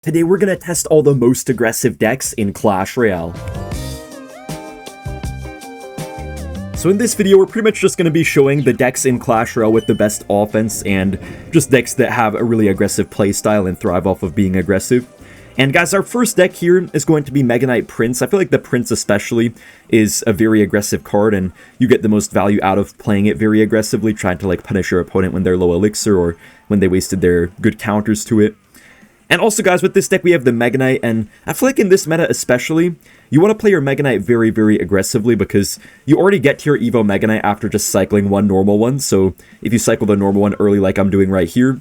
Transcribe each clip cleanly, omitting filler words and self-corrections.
Today we're going to test all the most aggressive decks in Clash Royale. So in this video, we're pretty much just going to be showing the decks in Clash Royale with the best offense and just decks that have a really aggressive playstyle and thrive off of being aggressive. And guys, our first deck here is going to be Mega Knight Prince. I feel like the Prince especially is a very aggressive card, and you get the most value out of playing it very aggressively, trying to like punish your opponent when they're low elixir or when they wasted their good counters to it. And also guys, with this deck we have the Mega Knight, and I feel like in this meta especially, you want to play your Mega Knight very, very aggressively because you already get to your Evo Mega Knight after just cycling one normal one. So if you cycle the normal one early like I'm doing right here,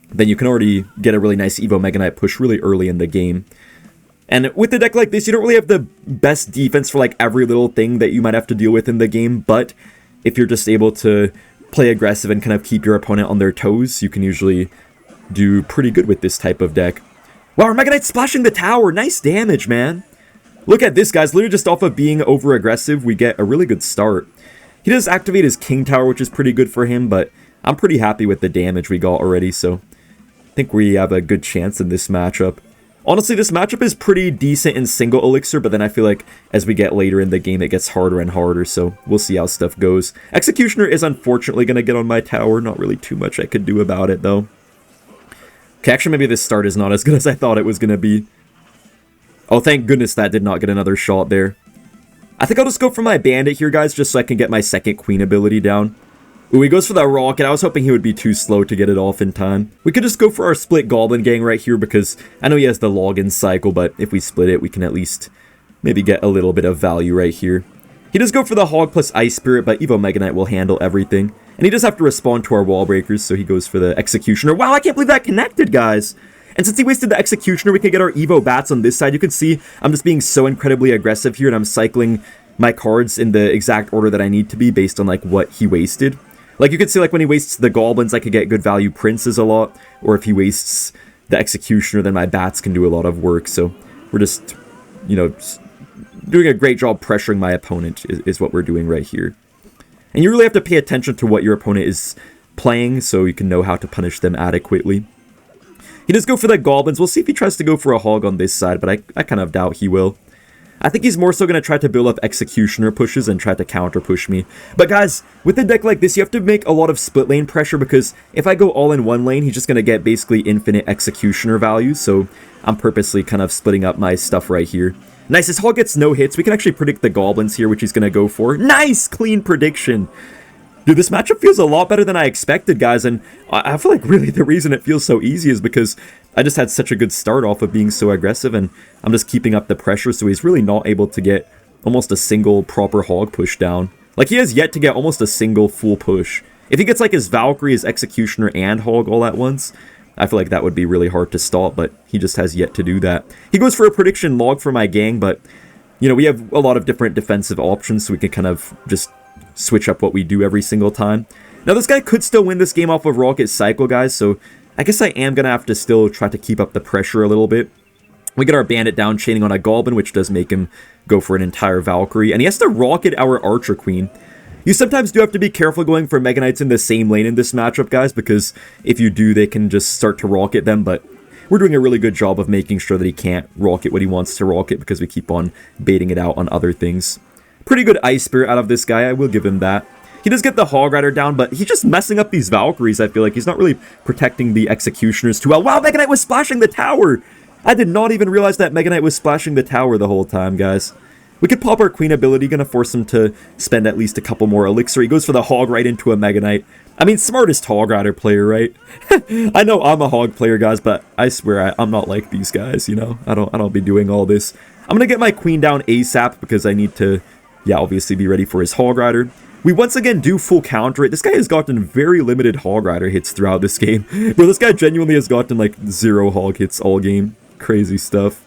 then you can already get a really nice Evo Mega Knight push really early in the game. And with a deck like this, you don't really have the best defense for like every little thing that you might have to deal with in the game, but if you're just able to play aggressive and kind of keep your opponent on their toes, you can usually do pretty good with this type of deck. Wow, our Mega Knight's splashing the tower. Nice damage, man. Look at this, guys. Literally just off of being over-aggressive, we get a really good start. He does activate his King Tower, which is pretty good for him, but I'm pretty happy with the damage we got already, so I think we have a good chance in this matchup. Honestly, this matchup is pretty decent in single elixir, but then I feel like as we get later in the game, it gets harder and harder, so we'll see how stuff goes. Executioner is unfortunately going to get on my tower. Not really too much I could do about it, though. Okay, actually, maybe this start is not as good as I thought it was going to be. Oh, thank goodness that did not get another shot there. I think I'll just go for my Bandit here, guys, just so I can get my second Queen ability down. Ooh, he goes for that Rocket. I was hoping he would be too slow to get it off in time. We could just go for our split Goblin Gang right here because I know he has the login cycle, but if we split it, we can at least maybe get a little bit of value right here. He does go for the Hog plus Ice Spirit, but Evo Mega Knight will handle everything. And he does have to respond to our wall breakers, so he goes for the Executioner. Wow, I can't believe that connected, guys! And since he wasted the Executioner, we can get our Evo Bats on this side. You can see I'm just being so incredibly aggressive here, and I'm cycling my cards in the exact order that I need to be based on, like, what he wasted. Like, you can see, like, when he wastes the Goblins, I could get good value Princes a lot. Or if he wastes the Executioner, then my Bats can do a lot of work. So we're just, you know, doing a great job pressuring my opponent is what we're doing right here. And you really have to pay attention to what your opponent is playing so you can know how to punish them adequately. He does go for the Goblins. We'll see if he tries to go for a Hog on this side, but I kind of doubt he will. I think he's more so going to try to build up Executioner pushes and try to counter push me. But guys, with a deck like this, you have to make a lot of split lane pressure because if I go all in one lane, he's just going to get basically infinite Executioner values. So I'm purposely kind of splitting up my stuff right here. Nice, his Hog gets no hits. We can actually predict the Goblins here, which he's going to go for. Nice! Clean prediction. Dude, this matchup feels a lot better than I expected, guys, and I feel like really the reason it feels so easy is because I just had such a good start off of being so aggressive, and I'm just keeping up the pressure, so he's really not able to get almost a single proper Hog push down. Like, he has yet to get almost a single full push. If he gets, like, his Valkyrie, his Executioner, and Hog all at once, I feel like that would be really hard to stop, but he just has yet to do that. He goes for a prediction log for my gang, but, you know, we have a lot of different defensive options, so we can kind of just switch up what we do every single time. Now, this guy could still win this game off of Rocket Cycle, guys, so I guess I am going to have to still try to keep up the pressure a little bit. We get our Bandit down, chaining on a Goblin, which does make him go for an entire Valkyrie, and he has to Rocket our Archer Queen. You sometimes do have to be careful going for Mega Knights in the same lane in this matchup, guys, because if you do, they can just start to rocket them, but we're doing a really good job of making sure that he can't rocket what he wants to rocket because we keep on baiting it out on other things. Pretty good Ice Spirit out of this guy, I will give him that. He does get the Hog Rider down, but he's just messing up these Valkyries, I feel like. He's not really protecting the Executioners too well. Wow, Mega Knight was splashing the tower! I did not even realize that Mega Knight was splashing the tower the whole time, guys. We could pop our Queen ability, gonna force him to spend at least a couple more elixir. He goes for the Hog right into a Mega Knight. I mean, smartest Hog Rider player, right? I know I'm a Hog player, guys, but I swear I'm not like these guys, you know? I don't be doing all this. I'm gonna get my Queen down ASAP because I need to, yeah, obviously be ready for his Hog Rider. We once again do full counter it. This guy has gotten very limited Hog Rider hits throughout this game. Bro, this guy genuinely has gotten like 0 Hog hits all game. Crazy stuff.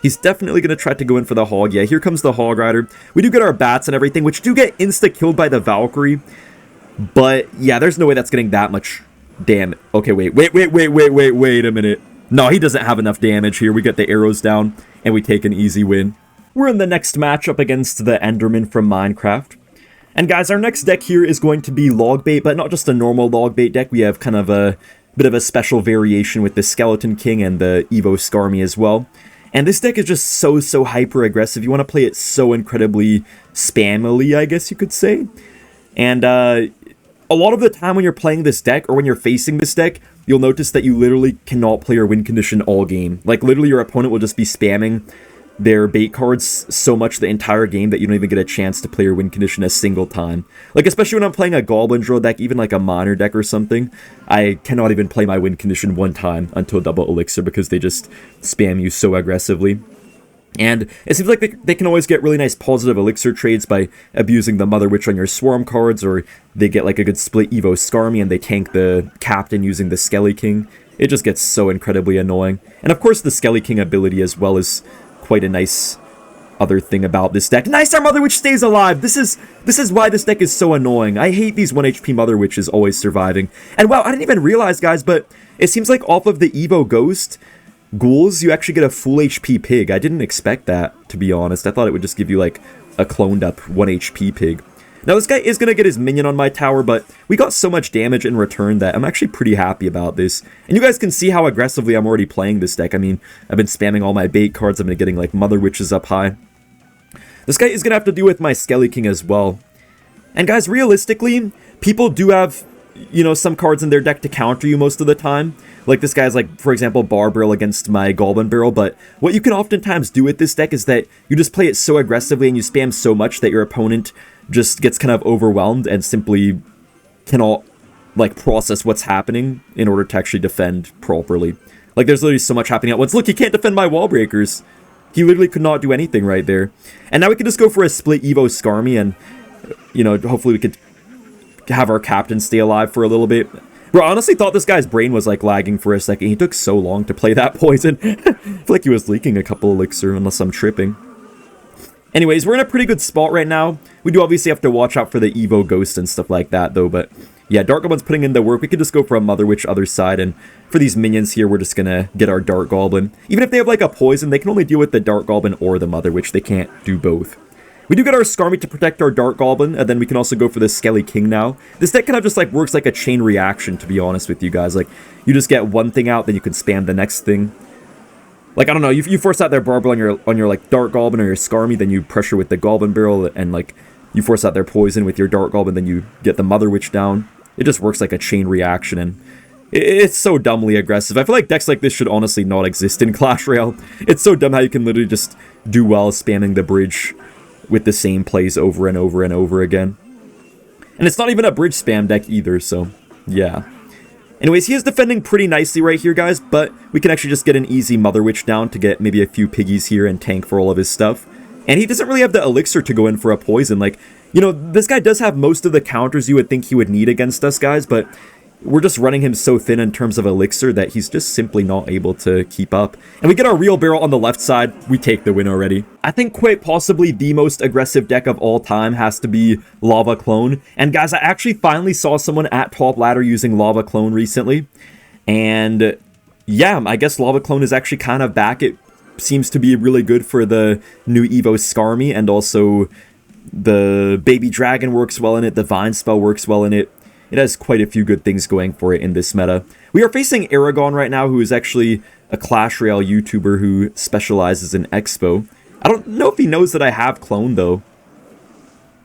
He's definitely going to try to go in for the Hog. Yeah, here comes the Hog Rider. We do get our Bats and everything, which do get insta-killed by the Valkyrie. But, yeah, there's no way that's getting that much damage. Okay, wait a minute. No, he doesn't have enough damage here. We get the arrows down, and we take an easy win. We're in the next matchup against the Enderman from Minecraft. And guys, our next deck here is going to be Logbait, but not just a normal Logbait deck. We have kind of a bit of a special variation with the Skeleton King and the Evo Skarmy as well. And this deck is just so hyper aggressive. You want to play it so incredibly spammily, I guess you could say. And a lot of the time when you're playing this deck, or when you're facing this deck, you'll notice that you literally cannot play your win condition all game. Like, literally your opponent will just be spamming their bait cards so much the entire game that you don't even get a chance to play your win condition a single time. Like, especially when I'm playing a Goblin Drill deck, even like a Miner deck or something, I cannot even play my win condition one time until double elixir because they just spam you so aggressively. And it seems like they can always get really nice positive elixir trades by abusing the Mother Witch on your Swarm cards, or they get like a good split Evo Skarmy and they tank the Captain using the Skelly King. It just gets so incredibly annoying. And of course the Skelly King ability as well is quite a nice other thing about this deck. Nice, our Mother Witch stays alive! This is why this deck is so annoying. I hate these 1 HP Mother Witches always surviving. And wow, I didn't even realize, guys, but it seems like off of the Evo Ghost Ghouls, you actually get a full HP Pig. I didn't expect that, to be honest. I thought it would just give you, like, a cloned up 1 HP Pig. Now, this guy is going to get his minion on my tower, but we got so much damage in return that I'm actually pretty happy about this. And you guys can see how aggressively I'm already playing this deck. I mean, I've been spamming all my bait cards. I've been getting, like, Mother Witches up high. This guy is going to have to deal with my Skelly King as well. And guys, realistically, people do have, you know, some cards in their deck to counter you most of the time. Like this guy's like, for example, Bar Barrel against my Goblin Barrel, but what you can oftentimes do with this deck is that you just play it so aggressively and you spam so much that your opponent just gets kind of overwhelmed and simply cannot, like, process what's happening in order to actually defend properly. Like, there's literally so much happening at once. Look, he can't defend my wall breakers. He literally could not do anything right there. And now we can just go for a split Evo Skarmy and, you know, hopefully we could have our Captain stay alive for a little bit. Bro, I honestly thought this guy's brain was, like, lagging for a second. He took so long to play that poison. I feel like he was leaking a couple elixir, unless I'm tripping. Anyways, we're in a pretty good spot right now. We do obviously have to watch out for the Evo Ghost and stuff like that, though. But, yeah, Dark Goblin's putting in the work. We could just go for a Mother Witch other side. And for these minions here, we're just gonna get our Dark Goblin. Even if they have, like, a poison, they can only deal with the Dark Goblin or the Mother Witch. They can't do both. We do get our Skarmy to protect our Dark Goblin, and then we can also go for the Skelly King now. This deck kind of just, like, works like a chain reaction, to be honest with you guys. Like, you just get one thing out, then you can spam the next thing. Like, I don't know, you force out their Barbel on your like, Dark Goblin or your Skarmy, then you pressure with the Goblin Barrel, and, like, you force out their poison with your Dark Goblin, then you get the Mother Witch down. It just works like a chain reaction, and it's so dumbly aggressive. I feel like decks like this should honestly not exist in Clash Royale. It's so dumb how you can literally just do well spamming the bridge with the same plays over and over and over again. And it's not even a bridge spam deck either, so yeah. Anyways, he is defending pretty nicely right here, guys, but we can actually just get an easy Mother Witch down to get maybe a few piggies here and tank for all of his stuff. And he doesn't really have the elixir to go in for a poison. Like, you know, this guy does have most of the counters you would think he would need against us, guys, but we're just running him so thin in terms of elixir that he's just simply not able to keep up. And we get our real barrel on the left side. We take the win already. I think quite possibly the most aggressive deck of all time has to be Lava Clone. And guys, I actually finally saw someone at top ladder using Lava Clone recently. And yeah, I guess Lava Clone is actually kind of back. It seems to be really good for the new Evo Skarmy, and also the Baby Dragon works well in it. The Vine Spell works well in it. It has quite a few good things going for it in this meta. We are facing Aragon right now, who is actually a Clash Royale YouTuber who specializes in Xbow. I don't know if he knows that I have Clone, though.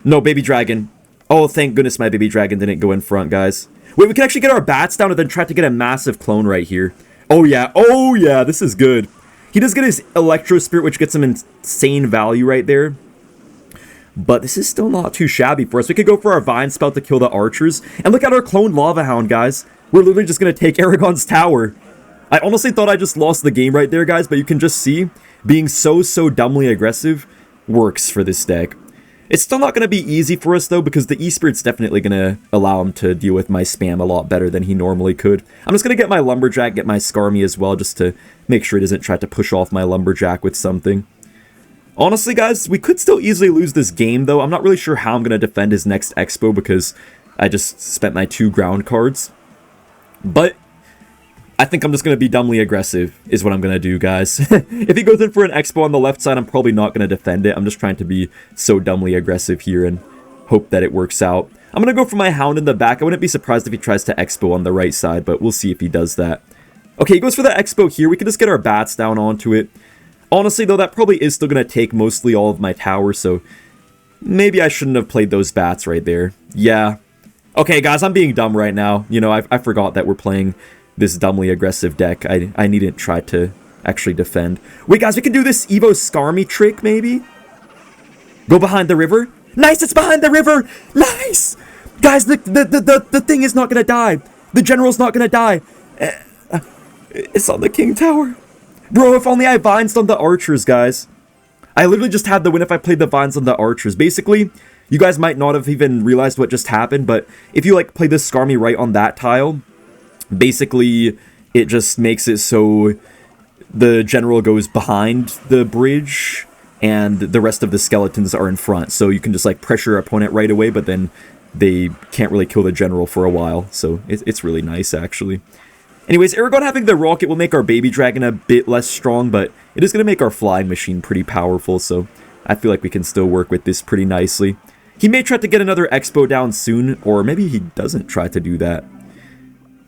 No, Baby Dragon. Oh, thank goodness my Baby Dragon didn't go in front, guys. Wait, we can actually get our bats down and then try to get a massive Clone right here. Oh, yeah, this is good. He does get his Electro Spirit, which gets him insane value right there. But this is still not too shabby for us. We could go for our Vine Spell to kill the archers. And look at our cloned Lava Hound, guys. We're literally just going to take Aragon's tower. I honestly thought I just lost the game right there, guys. But you can just see, being so dumbly aggressive works for this deck. It's still not going to be easy for us, though, because the E-Spirit's definitely going to allow him to deal with my spam a lot better than he normally could. I'm just going to get my Lumberjack, get my Skarmy as well, just to make sure he doesn't try to push off my Lumberjack with something. Honestly, guys, we could still easily lose this game, though. I'm not really sure how I'm going to defend his next Xbow because I just spent my 2 ground cards. But I think I'm just going to be dumbly aggressive is what I'm going to do, guys. If he goes in for an Xbow on the left side, I'm probably not going to defend it. I'm just trying to be so dumbly aggressive here and hope that it works out. I'm going to go for my Hound in the back. I wouldn't be surprised if he tries to Xbow on the right side, but we'll see if he does that. Okay, he goes for the Xbow here. We can just get our bats down onto it. Honestly, though, that probably is still going to take mostly all of my tower, so maybe I shouldn't have played those bats right there. Yeah. Okay, guys, I'm being dumb right now. You know, I forgot that we're playing this dumbly aggressive deck. I needn't try to actually defend. Wait, guys, we can do this Evo Skarmy trick, maybe? Go behind the river. Nice, it's behind the river. Nice! Guys, the thing is not going to die. The general's not going to die. It's on the king tower. Bro, if only I vines on the archers, guys. I literally just had the win if I played the vines on the archers. Basically, you guys might not have even realized what just happened, but if you, like, play this Skarmy right on that tile, basically, it just makes it so the general goes behind the bridge, and the rest of the skeletons are in front. So you can just, like, pressure your opponent right away, but then they can't really kill the general for a while. So it's really nice, actually. Anyways, Aragon having the rocket will make our baby dragon a bit less strong, but it is going to make our flying machine pretty powerful, so I feel like we can still work with this pretty nicely. He may try to get another Xbow down soon, or maybe he doesn't try to do that.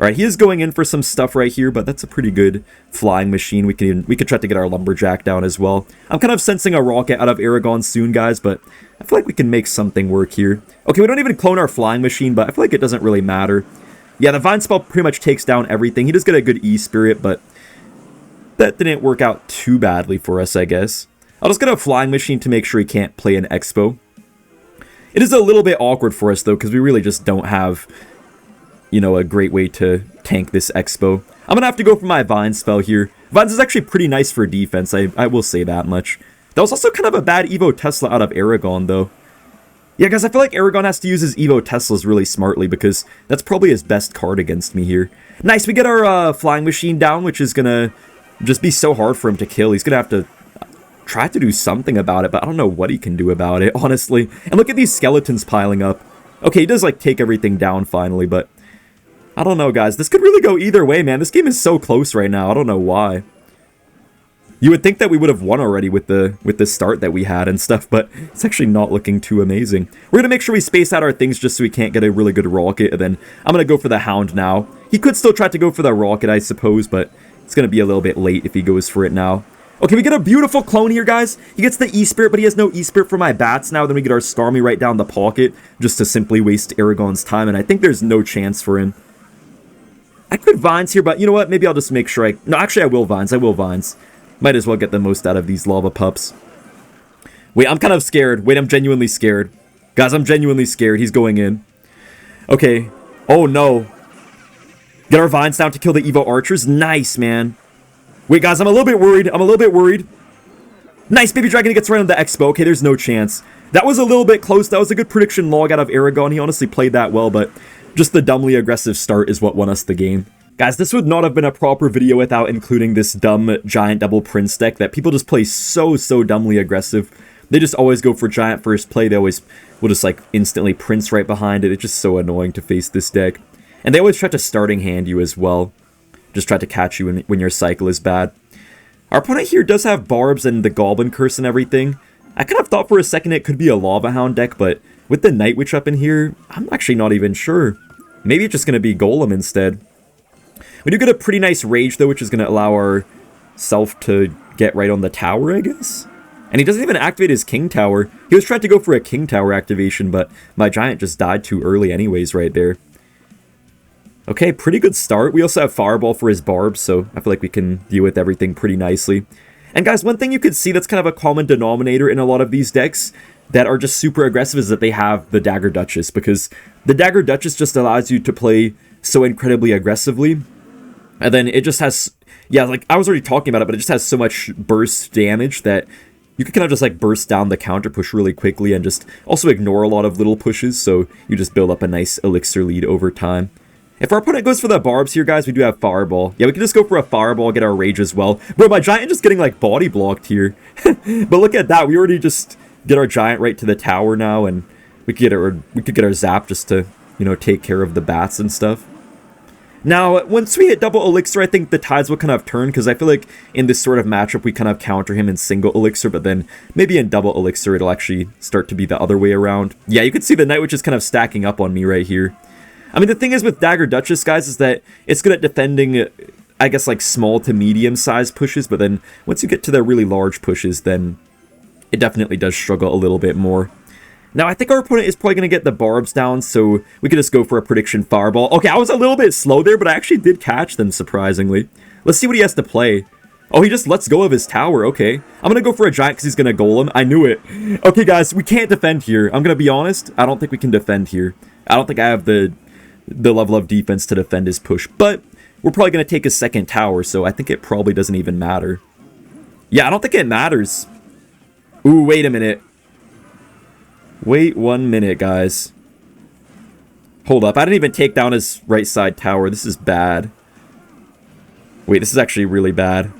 Alright, he is going in for some stuff right here, but that's a pretty good flying machine. We could try to get our lumberjack down as well. I'm kind of sensing a rocket out of Aragon soon, guys, but I feel like we can make something work here. Okay, we don't even clone our flying machine, but I feel like it doesn't really matter. Yeah, the Vine Spell pretty much takes down everything. He does get a good E-Spirit, but that didn't work out too badly for us, I guess. I'll just get a Flying Machine to make sure he can't play an Xbow. It is a little bit awkward for us, though, because we really just don't have, you know, a great way to tank this Xbow. I'm going to have to go for my Vine Spell here. Vines is actually pretty nice for defense, I will say that much. That was also kind of a bad Evo Tesla out of Aragon, though. Yeah, guys, I feel like Aragon has to use his Evo Teslas really smartly because that's probably his best card against me here. Nice, we get our Flying Machine down, which is going to just be so hard for him to kill. He's going to have to try to do something about it, but I don't know what he can do about it, honestly. And look at these skeletons piling up. Okay, he does, like, take everything down finally, but I don't know, guys. This could really go either way, man. This game is so close right now. I don't know why. You would think that we would have won already with the start that we had and stuff, but it's actually not looking too amazing. We're going to make sure we space out our things just so we can't get a really good rocket, and then I'm going to go for the Hound now. He could still try to go for the rocket, I suppose, but it's going to be a little bit late if he goes for it now. Okay, we get a beautiful clone here, guys. He gets the E-Spirit, but he has no E-Spirit for my bats now. Then we get our Skarmy right down the pocket just to simply waste Aragon's time, and I think there's no chance for him. I could Vines here, but you know what? Maybe I'll just make sure No, actually, I will Vines. Might as well get the most out of these lava pups. Wait, I'm kind of scared. Wait, I'm genuinely scared. Guys, I'm genuinely scared. He's going in. Okay. Oh, no. Get our Vines down to kill the Evo Archers. Nice, man. Wait, guys, I'm a little bit worried. Nice, Baby Dragon gets right on the Xbow. Okay, there's no chance. That was a little bit close. That was a good prediction log out of Aragon. He honestly played that well, but just the dumbly aggressive start is what won us the game. Guys, this would not have been a proper video without including this dumb giant double Prince deck that people just play so dumbly aggressive. They just always go for giant first play. They always will just, like, instantly Prince right behind it. It's just so annoying to face this deck. And they always try to starting hand you as well. Just try to catch you when your cycle is bad. Our opponent here does have Barbs and the Goblin Curse and everything. I kind of thought for a second it could be a Lava Hound deck, but with the Night Witch up in here, I'm actually not even sure. Maybe it's just going to be Golem instead. We do get a pretty nice Rage, though, which is going to allow our self to get right on the tower, I guess. And he doesn't even activate his King Tower. He was trying to go for a King Tower activation, but my Giant just died too early anyways right there. Okay, pretty good start. We also have Fireball for his Barbs, so I feel like we can deal with everything pretty nicely. And guys, one thing you could see that's kind of a common denominator in a lot of these decks that are just super aggressive is that they have the Dagger Duchess, because the Dagger Duchess just allows you to play so incredibly aggressively. And then it just has, yeah, like I was already talking about it, but it just has so much burst damage that you can kind of just like burst down the counter push really quickly and just also ignore a lot of little pushes, so you just build up a nice elixir lead over time. If our opponent goes for the Barbs here, guys, we do have Fireball. Yeah, we can just go for a Fireball, get our Rage as well. Bro, my Giant just getting like body blocked here. But look at that, we already just get our Giant right to the tower now, and we could get our Zap just to, you know, take care of the bats and stuff. Now, once we hit double elixir, I think the tides will kind of turn, because I feel like in this sort of matchup, we kind of counter him in single elixir, but then maybe in double elixir, it'll actually start to be the other way around. Yeah, you can see the Night Witch is kind of stacking up on me right here. I mean, the thing is with Dagger Duchess, guys, is that it's good at defending, I guess, like small to medium-sized pushes, but then once you get to the really large pushes, then it definitely does struggle a little bit more. Now, I think our opponent is probably going to get the barbs down, so we could just go for a prediction fireball. Okay, I was a little bit slow there, but I actually did catch them, surprisingly. Let's see what he has to play. Oh, he just lets go of his tower. Okay. I'm going to go for a giant because he's going to golem. I knew it. Okay, guys, we can't defend here. I'm going to be honest. I don't think we can defend here. I don't think I have the level of defense to defend his push, but we're probably going to take his second tower, so I think it probably doesn't even matter. Yeah, I don't think it matters. Ooh, wait a minute. Wait 1 minute, guys. Hold up, I didn't even take down his right side tower. This is bad. Wait, this is actually really bad.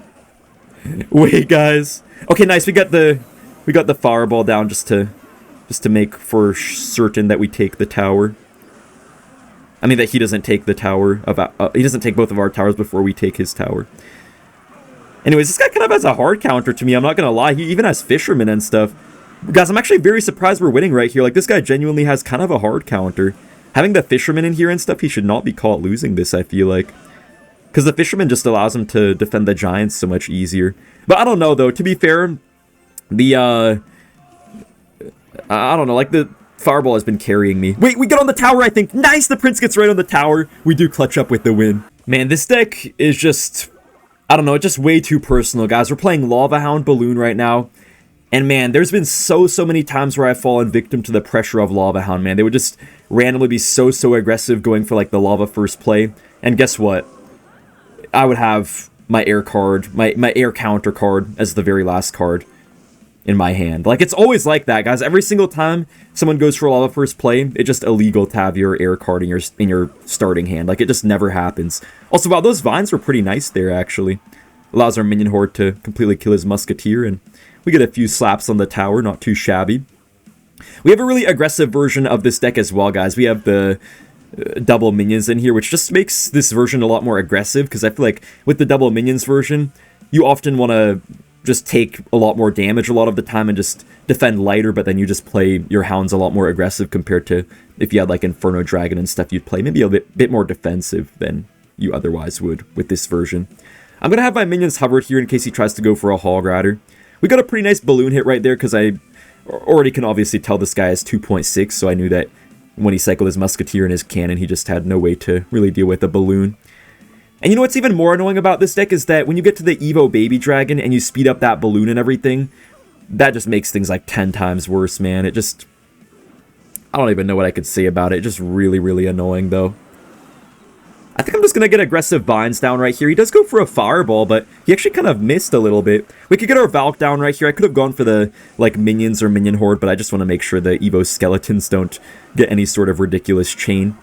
Wait, guys. Okay, nice. We got the fireball down just to make for certain that we take the tower. I mean that he doesn't take the tower of he doesn't take both of our towers before we take his tower. Anyways, this guy kind of has a hard counter to me. I'm not gonna lie. He even has fishermen and stuff. Guys, I'm actually very surprised we're winning right here. Like, this guy genuinely has kind of a hard counter. Having the fisherman in here and stuff, he should not be caught losing this, I feel like. Because the fisherman just allows him to defend the giants so much easier. But I don't know, though. To be fair, the, I don't know, like, the fireball has been carrying me. Wait, we get on the tower, I think. Nice! The prince gets right on the tower. We do clutch up with the win. Man, this deck is just, I don't know, it's just way too personal, guys. We're playing Lava Hound Balloon right now. And man, there's been so many times where I've fallen victim to the pressure of Lava Hound, man. They would just randomly be so aggressive going for like the lava first play. And guess what? I would have my air card, my air counter card as the very last card in my hand. Like, it's always like that, guys. Every single time someone goes for a lava first play, it's just illegal to have your air card in your starting hand. Like, it just never happens. Also, wow, those vines were pretty nice there, actually. Allows our minion horde to completely kill his musketeer, and we get a few slaps on the tower, not too shabby. We have a really aggressive version of this deck as well, guys. We have the double minions in here, which just makes this version a lot more aggressive, because I feel like with the double minions version, you often want to just take a lot more damage a lot of the time and just defend lighter, but then you just play your hounds a lot more aggressive compared to if you had like Inferno Dragon and stuff, you'd play maybe a bit more defensive than you otherwise would with this version. I'm going to have my minions hovered here in case he tries to go for a Hog Rider. We got a pretty nice balloon hit right there because I already can obviously tell this guy is 2.6, so I knew that when he cycled his musketeer and his cannon, he just had no way to really deal with a balloon. And you know what's even more annoying about this deck is that when you get to the Evo Baby Dragon and you speed up that balloon and everything, that just makes things like 10 times worse, man. It just, I don't even know what I could say about it. Just really annoying, though. I think I'm just going to get aggressive vines down right here. He does go for a fireball, but he actually kind of missed a little bit. We could get our Valk down right here. I could have gone for the, like, minions or minion horde, but I just want to make sure the Evo skeletons don't get any sort of ridiculous chain.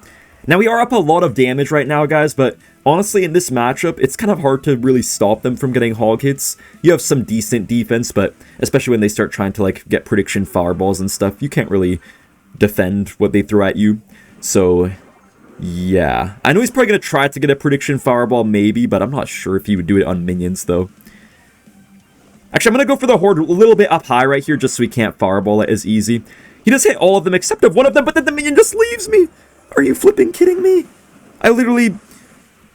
Now, we are up a lot of damage right now, guys, but honestly, in this matchup, it's kind of hard to really stop them from getting hog hits. You have some decent defense, but especially when they start trying to, like, get prediction fireballs and stuff, you can't really defend what they throw at you. So yeah, I know he's probably going to try to get a prediction fireball, maybe, but I'm not sure if he would do it on minions, though. Actually, I'm going to go for the horde a little bit up high right here, just so he can't fireball it as easy. He does hit all of them except of one of them, but then the minion just leaves me! Are you flipping kidding me? I literally,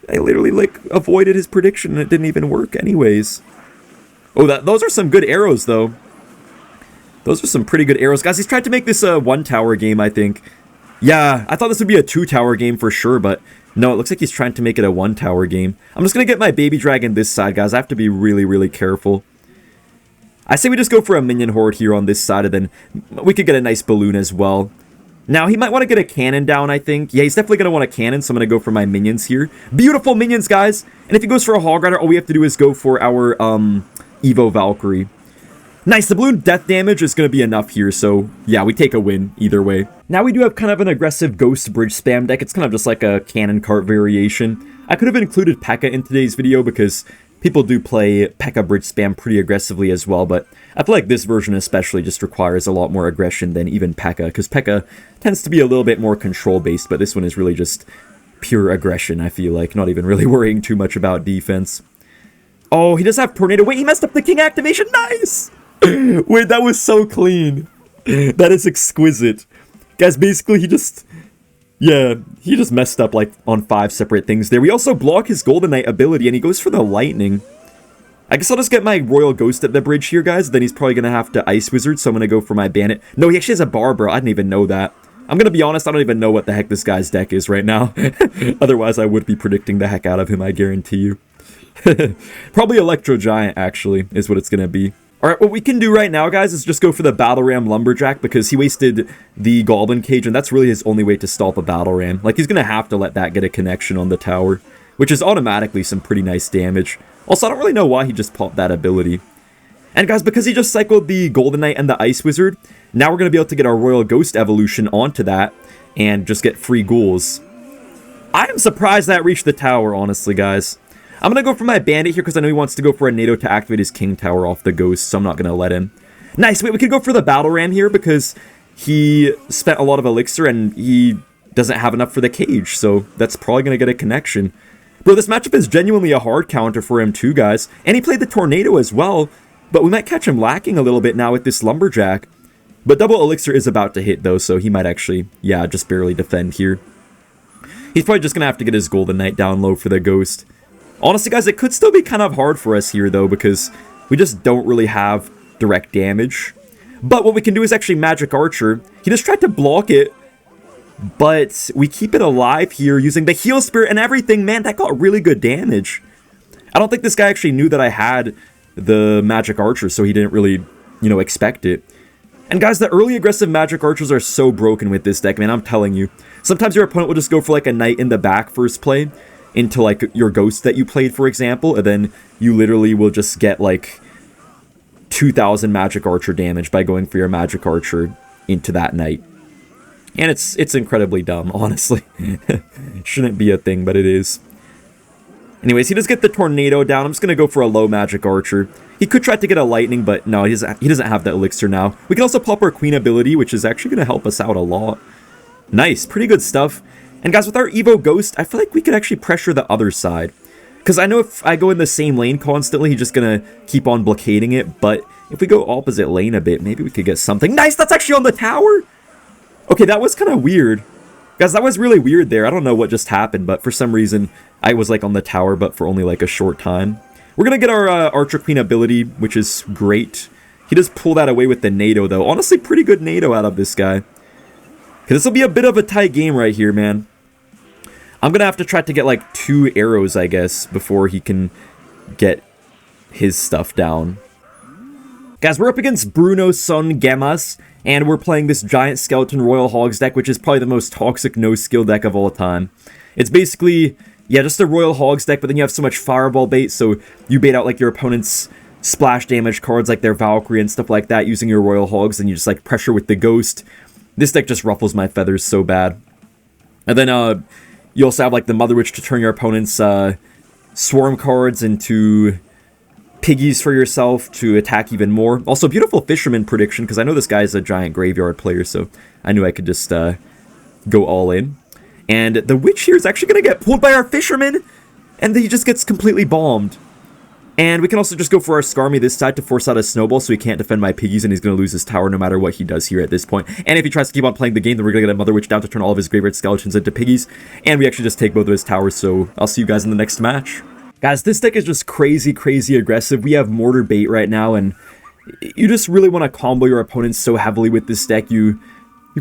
like, avoided his prediction, and it didn't even work anyways. Oh, those are some good arrows, though. Those are some pretty good arrows. Guys, he's tried to make this a one-tower game, I think. Yeah, I thought this would be a two-tower game for sure, but no, it looks like he's trying to make it a one-tower game. I'm just going to get my baby dragon this side, guys. I have to be really careful. I say we just go for a minion horde here on this side, and then we could get a nice balloon as well. Now, he might want to get a cannon down, I think. Yeah, he's definitely going to want a cannon, so I'm going to go for my minions here. Beautiful minions, guys! And if he goes for a Hog Rider, all we have to do is go for our Evo Valkyrie. Nice, the balloon death damage is going to be enough here, so yeah, we take a win either way. Now we do have kind of an aggressive Ghost Bridge spam deck. It's kind of just like a cannon cart variation. I could have included Pekka in today's video because people do play Pekka Bridge spam pretty aggressively as well, but I feel like this version especially just requires a lot more aggression than even Pekka, because Pekka tends to be a little bit more control-based, but this one is really just pure aggression, I feel like. Not even really worrying too much about defense. Oh, he does have Tornado. Wait, he messed up the king activation. Nice! Wait, that was so clean. That is exquisite. Guys, basically, he just messed up, like, on 5 separate things there. We also block his Golden Knight ability, and he goes for the Lightning. I guess I'll just get my Royal Ghost at the bridge here, guys. Then he's probably going to have to Ice Wizard, so I'm going to go for my Bandit. No, he actually has a Barbara. I didn't even know that. I'm going to be honest, I don't even know what the heck this guy's deck is right now. Otherwise, I would be predicting the heck out of him, I guarantee you. Probably Electro Giant, actually, is what it's going to be. Alright, what we can do right now, guys, is just go for the Battle Ram Lumberjack, because he wasted the Goblin Cage, and that's really his only way to stop a Battle Ram. Like, he's going to have to let that get a connection on the tower, which is automatically some pretty nice damage. Also, I don't really know why he just popped that ability. And guys, because he just cycled the Golden Knight and the Ice Wizard, now we're going to be able to get our Royal Ghost evolution onto that, and just get free ghouls. I am surprised that reached the tower, honestly, guys. I'm going to go for my Bandit here because I know he wants to go for a NATO to activate his King Tower off the Ghost, so I'm not going to let him. Nice, wait, we could go for the Battle Ram here because he spent a lot of Elixir and he doesn't have enough for the Cage, so that's probably going to get a connection. Bro, this matchup is genuinely a hard counter for him too, guys. And he played the Tornado as well, but we might catch him lacking a little bit now with this Lumberjack. But double Elixir is about to hit though, so he might actually, yeah, just barely defend here. He's probably just going to have to get his Golden Knight down low for the Ghost. Honestly, guys, it could still be kind of hard for us here, though, because we just don't really have direct damage. But what we can do is actually Magic Archer. He just tried to block it, but we keep it alive here using the Heal Spirit and everything. Man, that got really good damage. I don't think this guy actually knew that I had the Magic Archer, so he didn't really, you know, expect it. And guys, the early aggressive Magic Archers are so broken with this deck, man, I'm telling you. Sometimes your opponent will just go for, like, a Knight in the back first play, into, like, your Ghost that you played, for example, and then you literally will just get, like, 2,000 Magic Archer damage by going for your Magic Archer into that Knight. And it's incredibly dumb, honestly. Shouldn't be a thing, but it is. Anyways, he does get the Tornado down. I'm just going to go for a low Magic Archer. He could try to get a Lightning, but no, he doesn't have that Elixir now. We can also pop our Queen ability, which is actually going to help us out a lot. Nice, pretty good stuff. And guys, with our Evo Ghost, I feel like we could actually pressure the other side. Because I know if I go in the same lane constantly, he's just going to keep on blockading it. But if we go opposite lane a bit, maybe we could get something. Nice, that's actually on the tower! Okay, that was kind of weird. Guys, that was really weird there. I don't know what just happened, but for some reason, I was like on the tower, but for only like a short time. We're going to get our Archer Queen ability, which is great. He does pull that away with the NATO, though. Honestly, pretty good NATO out of this guy. Okay, this will be a bit of a tight game right here, man. I'm going to have to try to get like 2 arrows, I guess, before he can get his stuff down. Guys, we're up against Bruno Son Gemas, and we're playing this Giant Skeleton Royal Hogs deck, which is probably the most toxic no-skill deck of all time. It's basically, yeah, just a Royal Hogs deck, but then you have so much Fireball bait, so you bait out like your opponent's splash damage cards, like their Valkyrie and stuff like that, using your Royal Hogs, and you just like pressure with the Ghost. This deck just ruffles my feathers so bad. And then, you also have, like, the Mother Witch to turn your opponent's Swarm cards into Piggies for yourself to attack even more. Also, beautiful Fisherman prediction, because I know this guy's a giant graveyard player, so I knew I could just go all in. And the Witch here is actually going to get pulled by our Fisherman, and then he just gets completely bombed. And we can also just go for our Skarmy this side to force out a Snowball so he can't defend my Piggies, and he's going to lose his tower no matter what he does here at this point. And if he tries to keep on playing the game, then we're going to get a Mother Witch down to turn all of his Graveyard Skeletons into Piggies. And we actually just take both of his towers, so I'll see you guys in the next match. Guys, this deck is just crazy, crazy aggressive. We have Mortar Bait right now, and you just really want to combo your opponents so heavily with this deck. You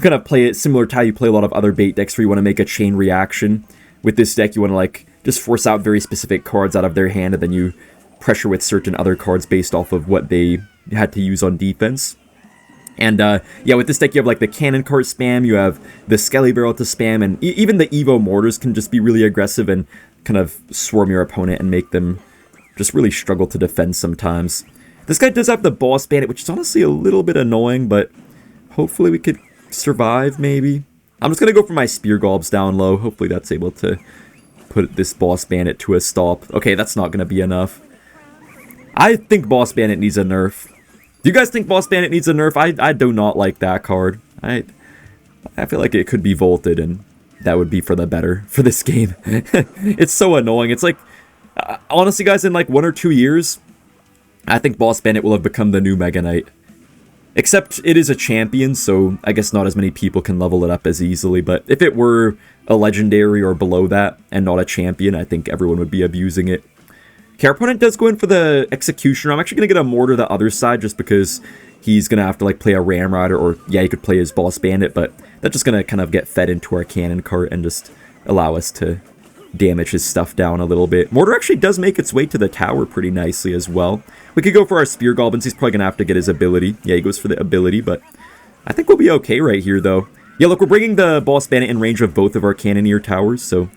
kind of play it similar to how you play a lot of other bait decks where you want to make a chain reaction. With this deck, you want to, like, just force out very specific cards out of their hand, and then you pressure with certain other cards based off of what they had to use on defense. And yeah, with this deck you have like the cannon cart spam, you have the Skelly Barrel to spam, and even the Evo Mortars can just be really aggressive and kind of swarm your opponent and make them just really struggle to defend sometimes. This guy does have the Boss Bandit, which is honestly a little bit annoying, but hopefully we could survive maybe. I'm just going to go for my Spear Gobs down low. Hopefully that's able to put this Boss Bandit to a stop. Okay, that's not going to be enough. I think Boss Bandit needs a nerf. Do you guys think Boss Bandit needs a nerf? I do not like that card. I feel like it could be vaulted, and that would be for the better for this game. It's so annoying. It's like, honestly, guys, in like 1 or 2 years, I think Boss Bandit will have become the new Mega Knight. Except it is a champion, so I guess not as many people can level it up as easily. But if it were a legendary or below that and not a champion, I think everyone would be abusing it. Okay, our opponent does go in for the Executioner. I'm actually going to get a Mortar the other side just because he's going to have to like play a Ram Rider, or yeah, he could play his Boss Bandit, but that's just going to kind of get fed into our cannon cart and just allow us to damage his stuff down a little bit. Mortar actually does make its way to the tower pretty nicely as well. We could go for our Spear Goblins. He's probably going to have to get his ability. Yeah, he goes for the ability, but I think we'll be okay right here, though. Yeah, look, we're bringing the Boss Bandit in range of both of our Cannoneer towers, so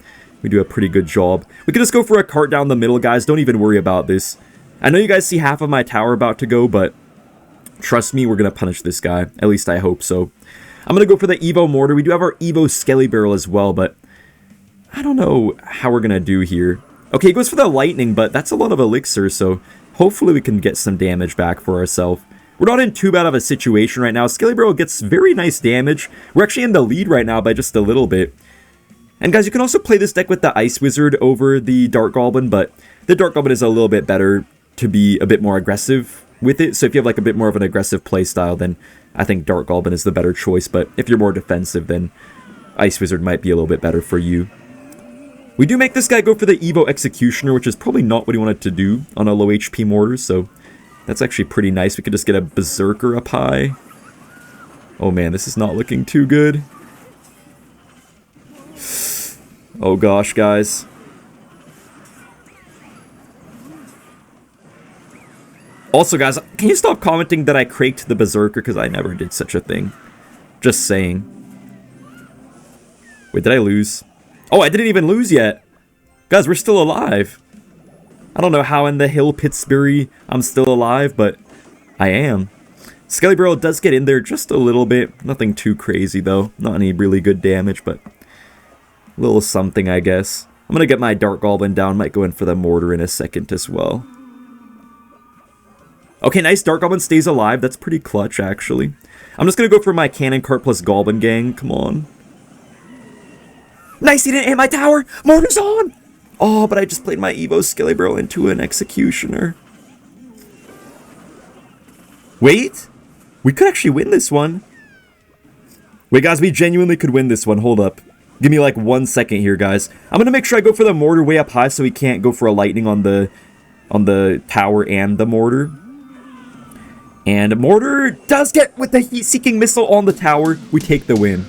we do a pretty good job. We could just go for a cart down the middle, guys. Don't even worry about this. I know you guys see half of my tower about to go, but trust me, we're going to punish this guy. At least I hope so. I'm going to go for the Evo Mortar. We do have our Evo Skelly Barrel as well, but I don't know how we're going to do here. Okay, he goes for the Lightning, but that's a lot of Elixir, so hopefully we can get some damage back for ourselves. We're not in too bad of a situation right now. Skelly Barrel gets very nice damage. We're actually in the lead right now by just a little bit. And guys, you can also play this deck with the Ice Wizard over the Dart Goblin, but the Dart Goblin is a little bit better to be a bit more aggressive with it. So if you have like a bit more of an aggressive playstyle, then I think Dart Goblin is the better choice. But if you're more defensive, then Ice Wizard might be a little bit better for you. We do make this guy go for the Evo Executioner, which is probably not what he wanted to do on a low HP Mortar, so that's actually pretty nice. We could just get a Berserker up high. Oh man, this is not looking too good. Oh gosh, guys. Also, guys, can you stop commenting that I craked the Berserker, because I never did such a thing. Just saying. Wait, did I lose? Oh, I didn't even lose yet. Guys, we're still alive. I don't know how in the Hill Pittsburgh I'm still alive, but I am. Skelly Barrel does get in there just a little bit. Nothing too crazy, though. Not any really good damage, but a little something, I guess. I'm going to get my Dart Goblin down. Might go in for the Mortar in a second as well. Okay, nice. Dart Goblin stays alive. That's pretty clutch, actually. I'm just going to go for my Cannon Cart plus Goblin Gang. Come on. Nice, he didn't hit my tower! Mortar's on! Oh, but I just played my Evo Skelly Barrel into an Executioner. Wait! We could actually win this one. Wait, guys, we genuinely could win this one. Hold up. Give me like 1 second here, guys. I'm gonna make sure I go for the Mortar way up high so we can't go for a Lightning on the tower and the Mortar. And Mortar does get with the Heat-Seeking Missile on the tower. We take the win.